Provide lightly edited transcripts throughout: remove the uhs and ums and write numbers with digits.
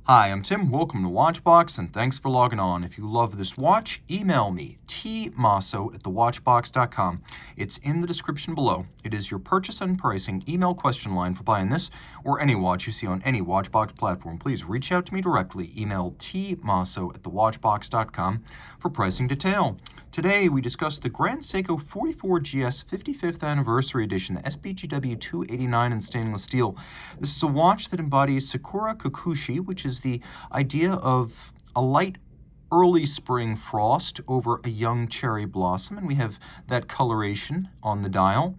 Hi, I'm Tim. Welcome to Watchbox, and thanks for logging on. If you love this watch, email me, tmosso@thewatchbox.com. It's in the description below. It is your purchase and pricing email question line for buying this or any watch you see on any Watchbox platform. Please reach out to me directly. Email tmosso@thewatchbox.com for pricing detail. Today, we discuss the Grand Seiko 44GS 55th Anniversary Edition SBGW289 in stainless steel. This is a watch that embodies Sakura Kokushi, which is the idea of a light early spring frost over a young cherry blossom, and we have that coloration on the dial.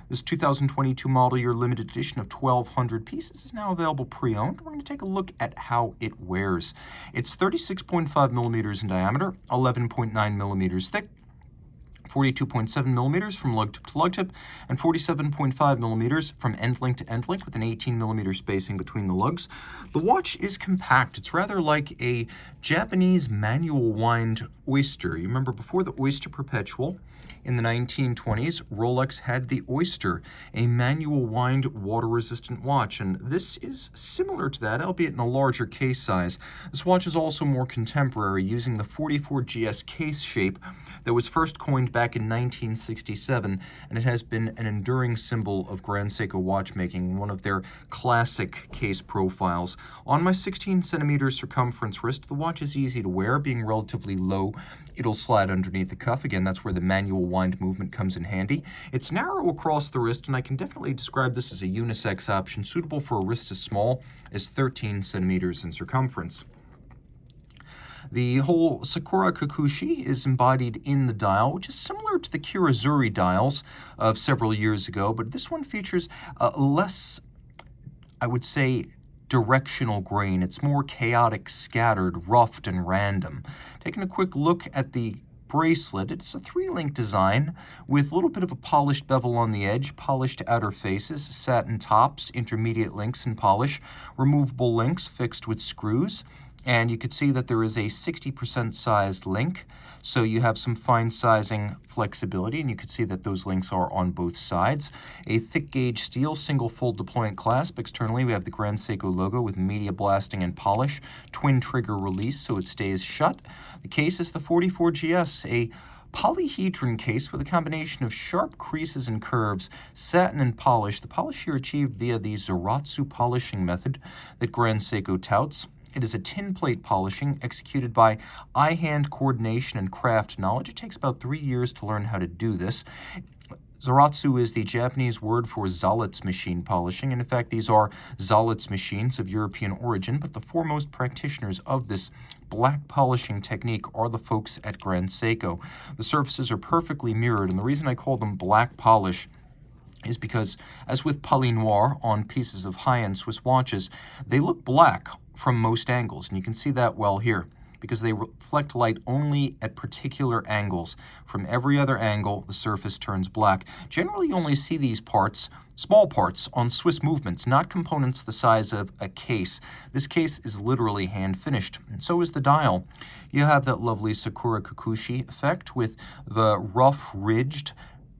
This 2022 model year limited edition of 1,200 pieces is now available pre-owned. We're going to take a look at how it wears. It's 36.5 millimeters in diameter, 11.9 millimeters thick, 42.7 millimeters from lug-to-lug tip, and 47.5 millimeters from end link to end link with an 18 millimeter spacing between the lugs. The watch is compact. It's rather like a Japanese manual wind Oyster. You remember before the Oyster Perpetual in the 1920s, Rolex had the Oyster, a manual wind water-resistant watch, and this is similar to that, albeit in a larger case size. This watch is also more contemporary, using the 44GS case shape that was first coined back in 1967, and it has been an enduring symbol of Grand Seiko watchmaking, one of their classic case profiles. On my 16 centimeter circumference wrist, the watch is easy to wear, being relatively low. It'll slide underneath the cuff. Again, that's where the manual wind movement comes in handy. It's narrow across the wrist, and I can definitely describe this as a unisex option, suitable for a wrist as small as 13 centimeters in circumference. The whole Sakura Kokushi is embodied in the dial, which is similar to the Kirazuri dials of several years ago, but this one features less, I would say, directional grain. It's more chaotic, scattered, roughed, and random. Taking a quick look at the bracelet, it's a 3-link design with a little bit of a polished bevel on the edge, polished outer faces, satin tops, intermediate links in polish, removable links fixed with screws. And you can see that there is a 60% sized link, so you have some fine sizing flexibility, and you can see that those links are on both sides. A thick gauge steel single fold deployment clasp. Externally, we have the Grand Seiko logo with media blasting and polish, twin trigger release so it stays shut. The case is the 44GS, a polyhedron case with a combination of sharp creases and curves, satin and polish. The polish here achieved via the Zaratsu Polishing method that Grand Seiko touts. It is a tin plate polishing executed by eye-hand coordination and craft knowledge. It takes about 3 years to learn how to do this. Zaratsu is the Japanese word for Zaratsu machine polishing, and in fact these are Zaratsu machines of European origin, but the foremost practitioners of this black polishing technique are the folks at Grand Seiko. The surfaces are perfectly mirrored, and the reason I call them black polish is because, as with Poly Noir on pieces of high-end Swiss watches, they look black from most angles, and you can see that well here, because they reflect light only at particular angles. From every other angle, the surface turns black. Generally, you only see these parts, small parts, on Swiss movements, not components the size of a case. This case is literally hand-finished, and so is the dial. You have that lovely Sakura Kokushi effect with the rough, ridged,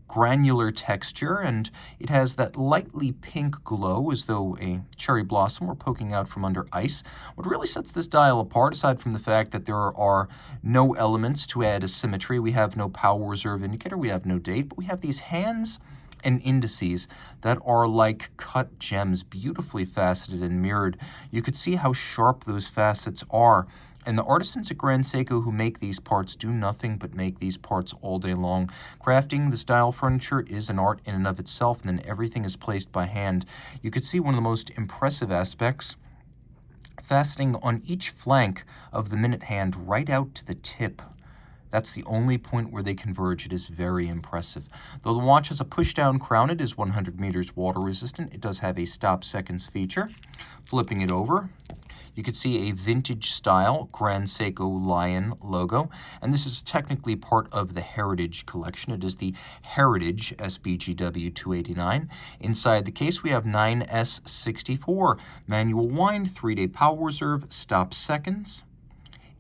granular texture, and it has that lightly pink glow as though a cherry blossom were poking out from under ice. What really sets this dial apart, aside from the fact that there are no elements to add a symmetry, we have no power reserve indicator, we have no date, but we have these hands and indices that are like cut gems, beautifully faceted and mirrored. You could see how sharp those facets are. And the artisans at Grand Seiko who make these parts do nothing but make these parts all day long. Crafting this dial furniture is an art in and of itself, and then everything is placed by hand. You could see one of the most impressive aspects, fastening on each flank of the minute hand right out to the tip. That's the only point where they converge. It is very impressive. Though the watch has a push-down crown, it is 100 meters water-resistant. It does have a stop seconds feature. Flipping it over, you can see a vintage-style Grand Seiko lion logo, and this is technically part of the Heritage Collection. It is the Heritage SBGW289. Inside the case, we have 9S64, manual wind, 3-day power reserve, stop seconds,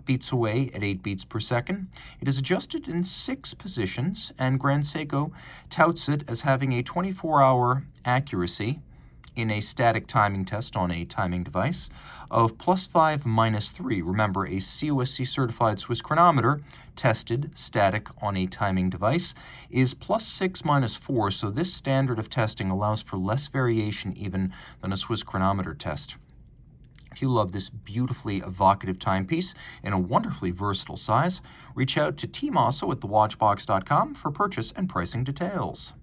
beats away at 8 beats per second. It is adjusted in 6 positions, and Grand Seiko touts it as having a 24-hour accuracy in a static timing test on a timing device of +5 -3. Remember, a COSC certified Swiss chronometer tested static on a timing device is +6 -4, so this standard of testing allows for less variation even than a Swiss chronometer test. If you love this beautifully evocative timepiece in a wonderfully versatile size, reach out to Team Mosso at thewatchbox.com for purchase and pricing details.